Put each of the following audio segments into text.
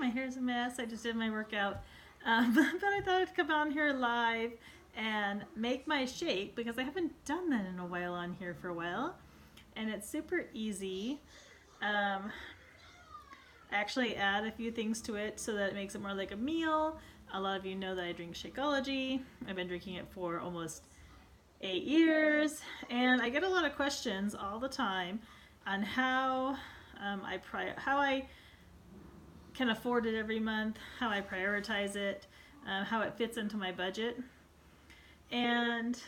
My hair's a mess. I just did my workout. But I thought I'd come on here live and make my shake because I haven't done that in a while on here for a while. And it's super easy. I actually add a few things to it so that it makes it more like a meal. A lot of you know that I drink Shakeology. I've been drinking it for almost 8 years, and I get a lot of questions all the time on how I can afford it every month, how I prioritize it, how it fits into my budget. And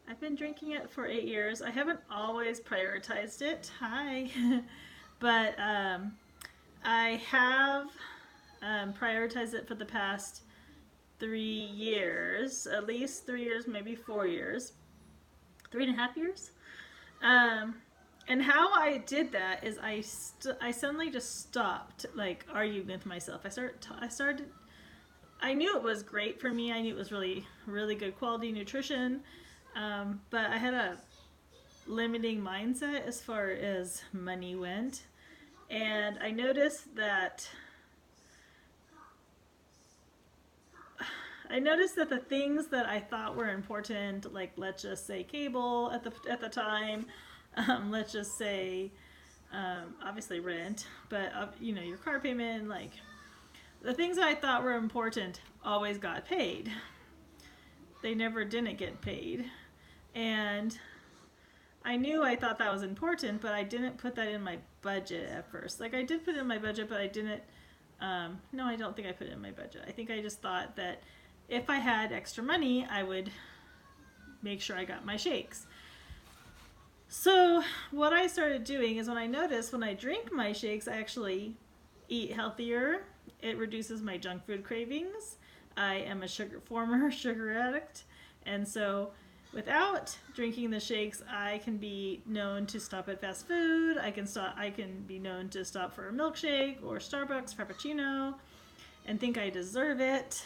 I've been drinking it for 8 years. I haven't always prioritized it. Hi. But I have prioritized it for the past 3 years, at least 3 years, maybe 4 years, 3.5 years. And how I did that is I suddenly just stopped like arguing with myself. I knew it was great for me. I knew it was really, really good quality nutrition. But I had a limiting mindset as far as money went. And I noticed that the things that I thought were important, like let's just say cable at the time, let's just say obviously rent, but your car payment, like the things that I thought were important always got paid. They never didn't get paid, and I thought that was important, but I didn't put that in my budget at first. Like I did put it in my budget, but I didn't. No, I don't think I put it in my budget. I think I just thought that if I had extra money, I would make sure I got my shakes. So what I started doing is when I drink my shakes, I actually eat healthier. It reduces my junk food cravings. I am a former sugar addict, and so without drinking the shakes, I can be known to stop at fast food. I can be known to stop for a milkshake or Starbucks Frappuccino and think I deserve it,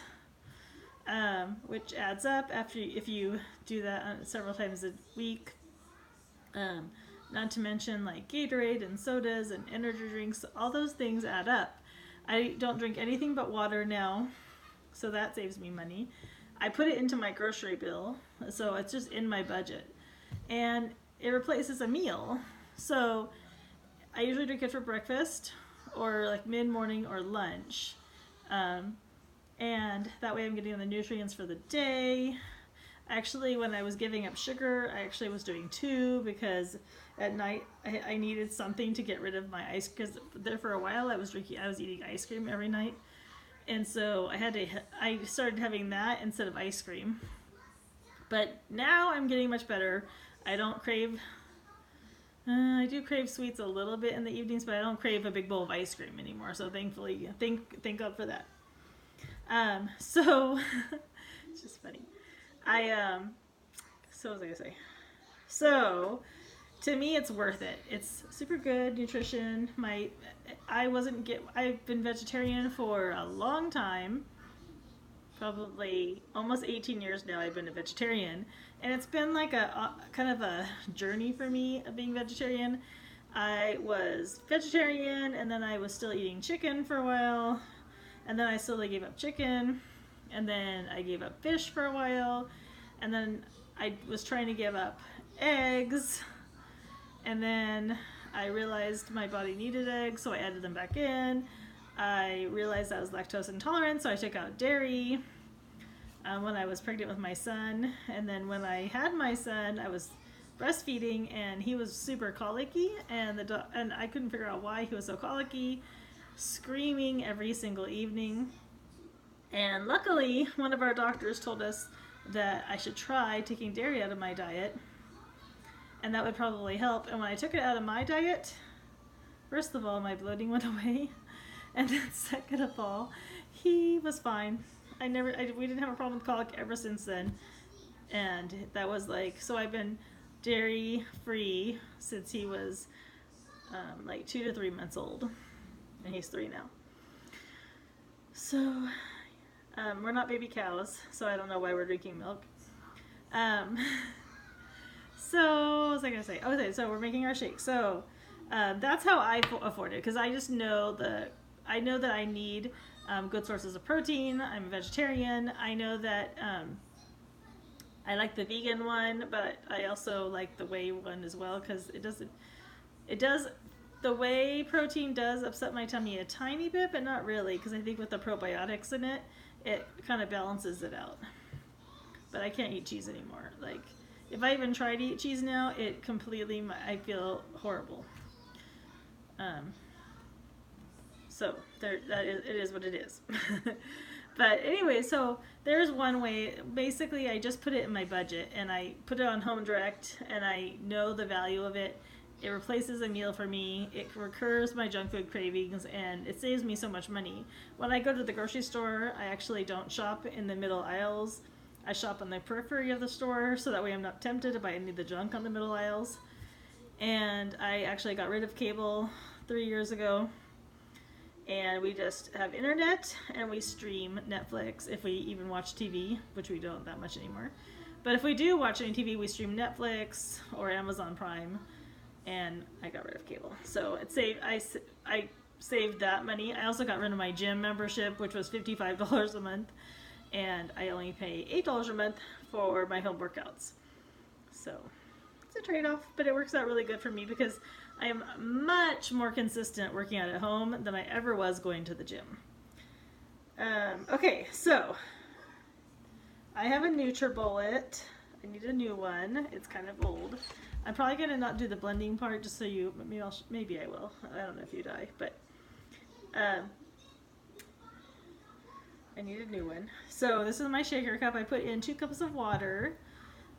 which adds up if you do that several times a week. Not to mention like Gatorade and sodas and energy drinks, all those things add up. I don't drink anything but water now, so that saves me money. I put it into my grocery bill, so it's just in my budget. And it replaces a meal. So I usually drink it for breakfast or like mid-morning or lunch. And that way I'm getting the nutrients for the day. Actually, when I was giving up sugar, I actually was doing 2 because at night I needed something to get rid of my ice, because there for a while I was eating ice cream every night. And so I started having that instead of ice cream. But now I'm getting much better. I don't crave, I do crave sweets a little bit in the evenings, but I don't crave a big bowl of ice cream anymore. So thankfully, thank God for that. So, it's just funny. So what was I gonna say? So, to me, it's worth it. It's super good nutrition. I've been vegetarian for a long time, probably almost 18 years now. I've been a vegetarian, and it's been like a kind of a journey for me of being vegetarian. I was vegetarian, and then I was still eating chicken for a while, and then I slowly gave up chicken, and then I gave up fish for a while, and then I was trying to give up eggs. And then I realized my body needed eggs, so I added them back in. I realized I was lactose intolerant, so I took out dairy when I was pregnant with my son. And then when I had my son, I was breastfeeding, and he was super colicky, and I couldn't figure out why he was so colicky, screaming every single evening. And luckily, one of our doctors told us that I should try taking dairy out of my diet, and that would probably help. And when I took it out of my diet, first of all, my bloating went away, and then second of all, he was fine. We didn't have a problem with colic ever since then, and that was like, so I've been dairy free since he was like 2 to 3 months old, and he's 3 now. So we're not baby cows, so I don't know why we're drinking milk. So what was I gonna say? Okay, so we're making our shake. So that's how I afford it, because I just know I know that I need good sources of protein. I'm a vegetarian. I know that I like the vegan one, but I also like the whey one as well, because the whey protein does upset my tummy a tiny bit, but not really, because I think with the probiotics in it, it kind of balances it out. But I can't eat cheese anymore. Like, if I even try to eat cheese now, I feel horrible. So it is what it is. But anyway, so there's one way. Basically, I just put it in my budget, and I put it on Home Direct, and I know the value of it. It replaces a meal for me. It recurs my junk food cravings, and it saves me so much money. When I go to the grocery store, I actually don't shop in the middle aisles. I shop on the periphery of the store, so that way I'm not tempted to buy any of the junk on the middle aisles. And I actually got rid of cable 3 years ago. And we just have internet, and we stream Netflix if we even watch TV, which we don't that much anymore. But if we do watch any TV, we stream Netflix or Amazon Prime, and I got rid of cable. So I saved that money. I also got rid of my gym membership, which was $55 a month, and I only pay $8 a month for my home workouts. So it's a trade-off, but it works out really good for me because I am much more consistent working out at home than I ever was going to the gym. Okay, so I have a NutriBullet. I need a new one. It's kind of old. I'm probably gonna not do the blending part, just so maybe I will. I don't know if you die, but I need a new one. So this is my shaker cup. I put in 2 cups of water.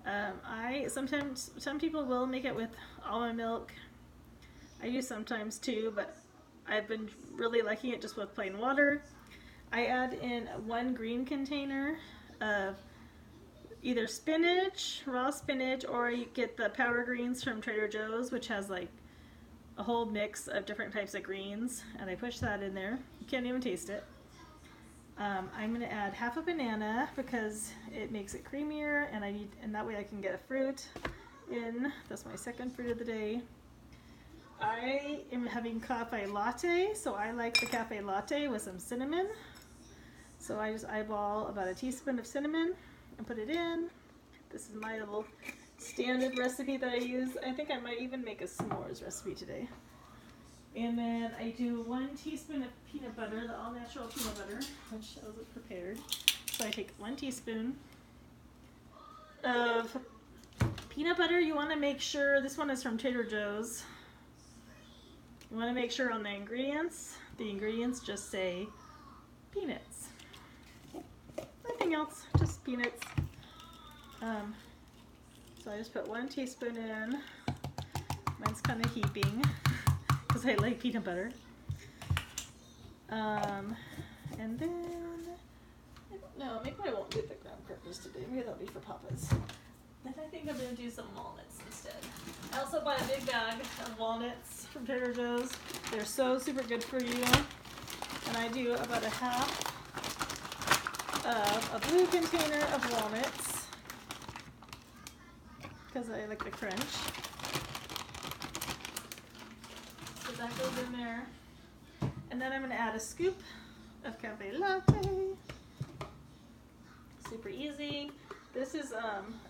Some people will make it with almond milk. I do sometimes too, but I've been really liking it just with plain water. I add in 1 green container of either spinach, raw spinach, or you get the powder greens from Trader Joe's, which has like a whole mix of different types of greens, and I push that in there. You can't even taste it. I'm going to add half a banana because it makes it creamier, and that way I can get a fruit in. That's my second fruit of the day. I am having cafe latte, so I like the cafe latte with some cinnamon. So I just eyeball about a teaspoon of cinnamon and put it in. This is my little standard recipe that I use. I think I might even make a s'mores recipe today. And then I do 1 teaspoon of peanut butter, the all-natural peanut butter, which I wasn't prepared. So I take 1 teaspoon of peanut butter. You want to make sure, this one is from Trader Joe's. You want to make sure on the ingredients just say peanuts. Nothing else, just peanuts. So I just put 1 teaspoon in. Mine's kind of heaping because I like peanut butter. And then, I don't know, maybe I won't do the graham crackers today. Maybe that'll be for Papa's. Then I think I'm going to do some walnuts instead. I also bought a big bag of walnuts from Trader Joe's. They're so super good for you. And I do about a half of a blue container of walnuts because I like the crunch. So that goes in there. And then I'm going to add a scoop of cafe latte. Super easy. This is,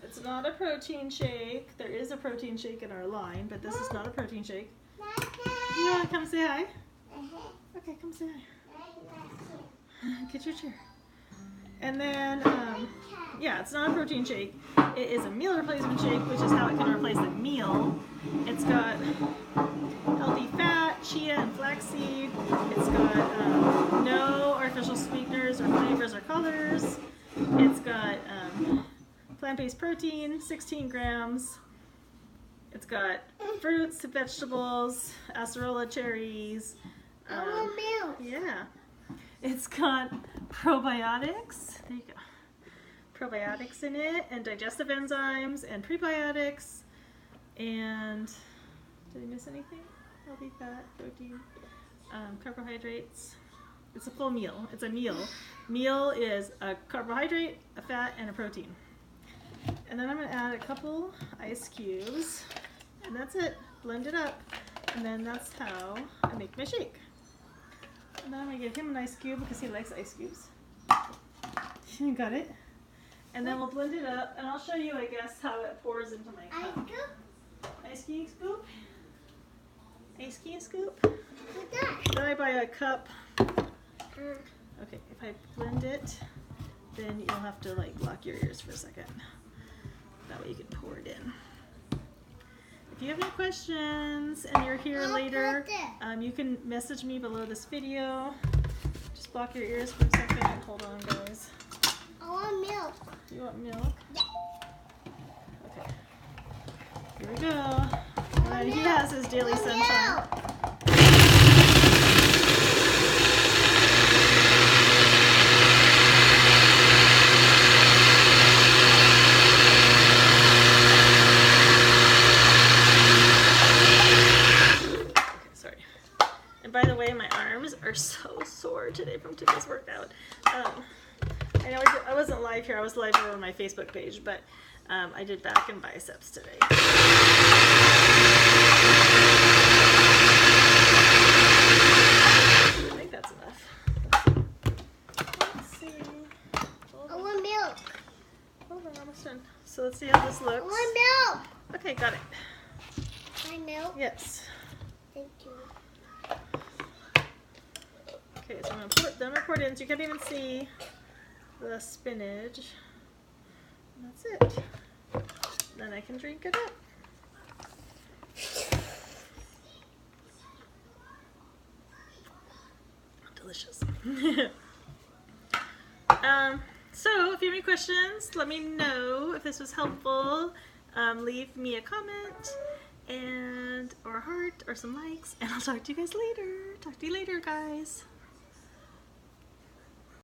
it's not a protein shake. There is a protein shake in our line, but this is not a protein shake. You want to come say hi? Okay, come say hi. Get your chair. And then, yeah, it's not a protein shake. It is a meal replacement shake, which is how it can replace a meal. It's got healthy fat, chia, and flaxseed. It's got no artificial sweeteners or flavors or colors. It's got plant-based protein, 16 grams. It's got fruits, vegetables, acerola cherries. Milk. Yeah. It's got probiotics. There you go. Probiotics in it, and digestive enzymes, and prebiotics. And did I miss anything? Healthy fat, protein, carbohydrates. It's a full meal. It's a meal. Meal is a carbohydrate, a fat, and a protein. And then I'm going to add a couple ice cubes, and that's it. Blend it up, and then that's how I make my shake. And then I'm gonna give him an ice cube because he likes ice cubes. Got it. And then we'll blend it up, and I'll show you, I guess, how it pours into my cup. Ice cube scoop. Ice cube scoop. Then I buy a cup. Okay, if I blend it, then you'll have to like block your ears for a second. That way you can pour it in. If you have any questions and you're here later, you can message me below this video. Just block your ears for a second. Hold on, guys. I want milk. You want milk? Okay. Here we go. And he has his daily sunshine. By the way, my arms are so sore today from today's workout. I know I wasn't live here. I was live here on my Facebook page, but I did back and biceps today. I think that's enough. Let's see. I want milk. Hold on, almost done. So let's see how this looks. I want milk. Okay, got it. My milk? Yes. Thank you. Okay, so I'm going to pour it in so you can't even see the spinach. And that's it. Then I can drink it up. Delicious. So if you have any questions, let me know. If this was helpful, leave me a comment or a heart or some likes, and I'll talk to you guys later. Talk to you later, guys.